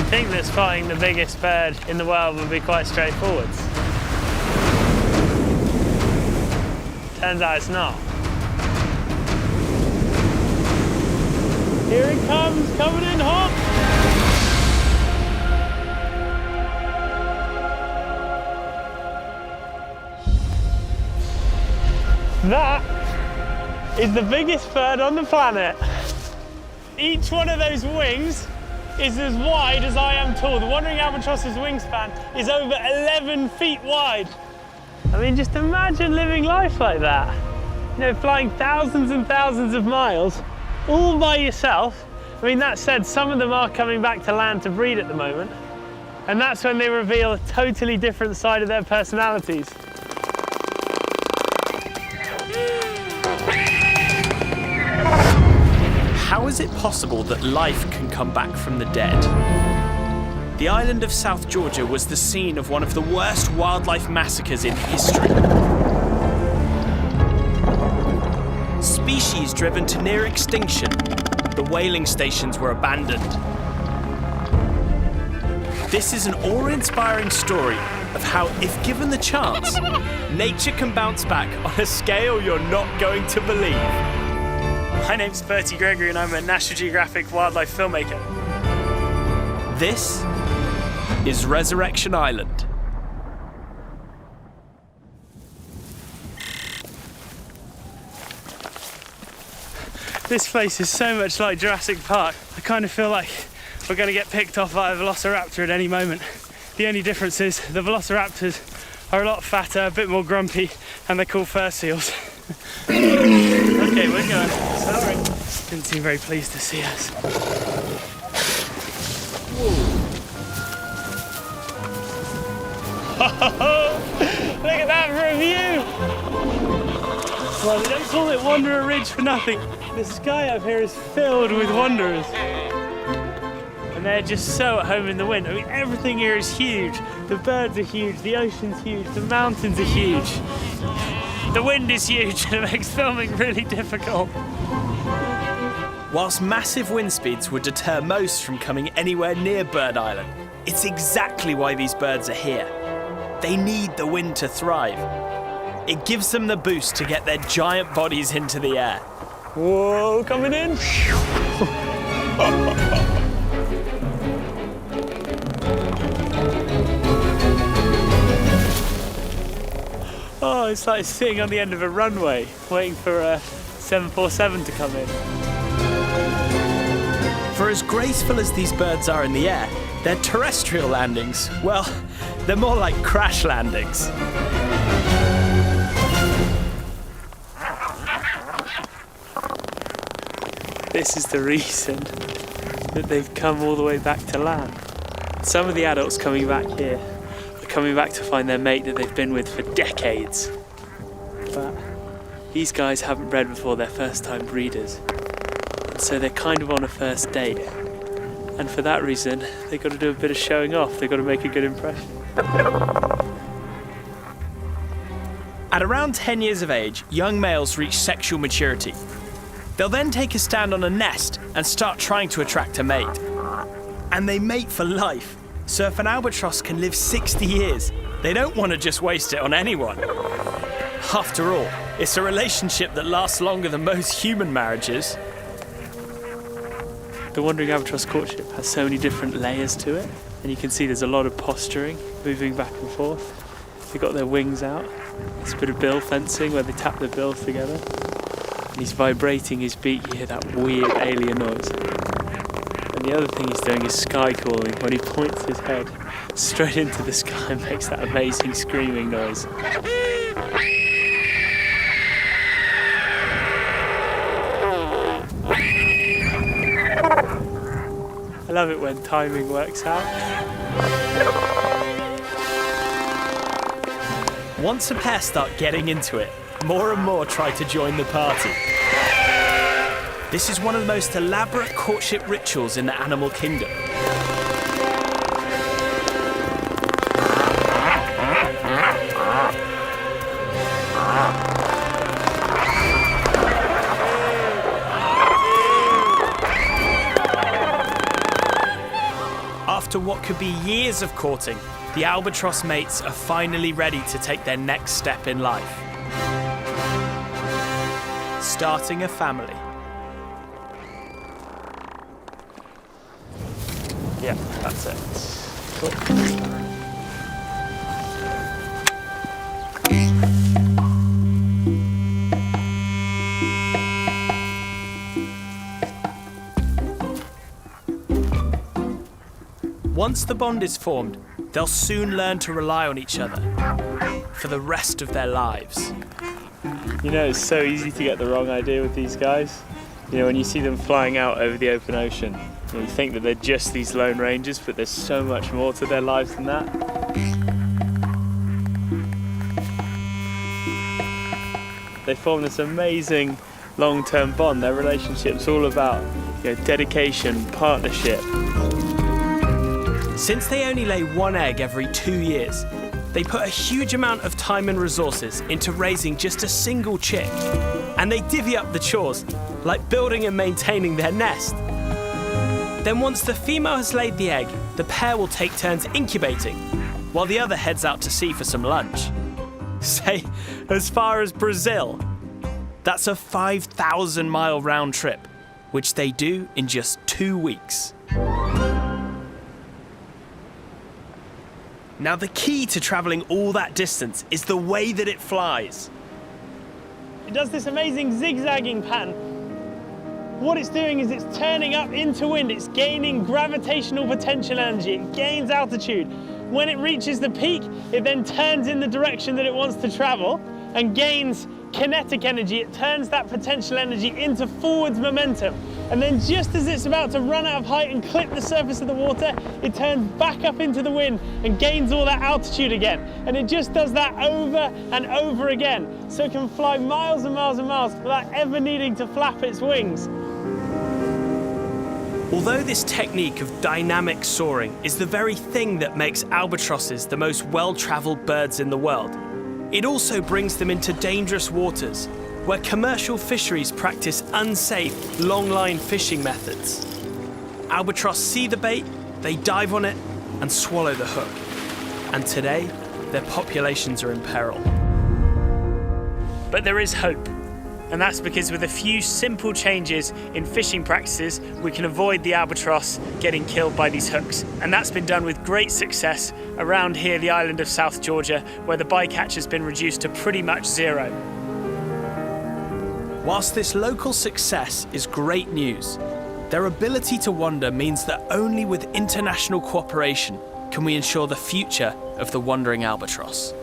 You'd think that spotting the biggest bird in the world would be quite straightforward. Turns out it's not. Here it comes, coming in hot. That is the biggest bird on the planet. Each one of those wings is as wide as I am tall. The wandering albatross's wingspan is over 11 feet wide. I mean, just imagine living life like that. You know, flying thousands and thousands of miles all by yourself. I mean, that said, some of them are coming back to land to breed at the moment. And that's when they reveal a totally different side of their personalities. How is it possible that life can come back from the dead? The island of South Georgia was the scene of one of the worst wildlife massacres in history. Species driven to near extinction. The whaling stations were abandoned. This is an awe-inspiring story of how, if given the chance, nature can bounce back on a scale you're not going to believe. My name's Bertie Gregory and I'm a National Geographic wildlife filmmaker. This is Resurrection Island. This place is so much like Jurassic Park. I kind of feel like we're going to get picked off by a velociraptor at any moment. The only difference is the velociraptors are a lot fatter, a bit more grumpy, and they're called fur seals. Okay, we're going. Sorry. Didn't seem very pleased to see us. Look at that for a view! Well, they don't call it Wanderer Ridge for nothing. The sky up here is filled with wanderers. And they're just so at home in the wind. I mean, everything here is huge. The birds are huge, the ocean's huge, the mountains are huge. The wind is huge and it makes filming really difficult. Whilst massive wind speeds would deter most from coming anywhere near Bird Island, it's exactly why these birds are here. They need the wind to thrive. It gives them the boost to get their giant bodies into the air. Whoa, coming in. Oh, it's like sitting on the end of a runway, waiting for a 747 to come in. For as graceful as these birds are in the air, their terrestrial landings, well, they're more like crash landings. This is the reason that they've come all the way back to land. Some of the adults coming back here are coming back to find their mate that they've been with for decades. But these guys haven't bred before, they're first-time breeders. And so they're kind of on a first date. And for that reason, they've got to do a bit of showing off. They've got to make a good impression. At around 10 years of age, young males reach sexual maturity. They'll then take a stand on a nest and start trying to attract a mate. And they mate for life. So if an albatross can live 60 years, they don't want to just waste it on anyone. After all, it's a relationship that lasts longer than most human marriages. The wandering albatross courtship has so many different layers to it. And you can see there's a lot of posturing, moving back and forth. They've got their wings out. There's a bit of bill fencing where they tap their bills together. And he's vibrating his beak, you hear that weird alien noise. And the other thing he's doing is sky calling when he points his head straight into the sky and makes that amazing screaming noise. I love it when timing works out. Once a pair start getting into it, more and more try to join the party. This is one of the most elaborate courtship rituals in the animal kingdom. After could be years of courting, the albatross mates are finally ready to take their next step in life. Starting a family. Yeah, that's it. Cool. Once the bond is formed, they'll soon learn to rely on each other for the rest of their lives. You know, it's so easy to get the wrong idea with these guys. You know, when you see them flying out over the open ocean, you think that they're just these lone rangers, but there's so much more to their lives than that. They form this amazing long-term bond. Their relationship's all about, you know, dedication, partnership. Since they only lay one egg every 2 years, they put a huge amount of time and resources into raising just a single chick. And they divvy up the chores, like building and maintaining their nest. Then once the female has laid the egg, the pair will take turns incubating, while the other heads out to sea for some lunch. Say, as far as Brazil. That's a 5,000-mile round trip, which they do in just 2 weeks. Now, the key to travelling all that distance is the way that it flies. It does this amazing zigzagging pattern. What it's doing is it's turning up into wind, it's gaining gravitational potential energy, it gains altitude. When it reaches the peak, it then turns in the direction that it wants to travel and gains kinetic energy. It turns that potential energy into forwards momentum. And then just as it's about to run out of height and clip the surface of the water, it turns back up into the wind and gains all that altitude again. And it just does that over and over again. So it can fly miles and miles and miles without ever needing to flap its wings. Although this technique of dynamic soaring is the very thing that makes albatrosses the most well-travelled birds in the world, it also brings them into dangerous waters, where commercial fisheries practice unsafe, long-line fishing methods. Albatross see the bait, they dive on it, and swallow the hook. And today, their populations are in peril. But there is hope. And that's because with a few simple changes in fishing practices, we can avoid the albatross getting killed by these hooks. And that's been done with great success around here, the island of South Georgia, where the bycatch has been reduced to pretty much zero. Whilst this local success is great news, their ability to wander means that only with international cooperation can we ensure the future of the wandering albatross.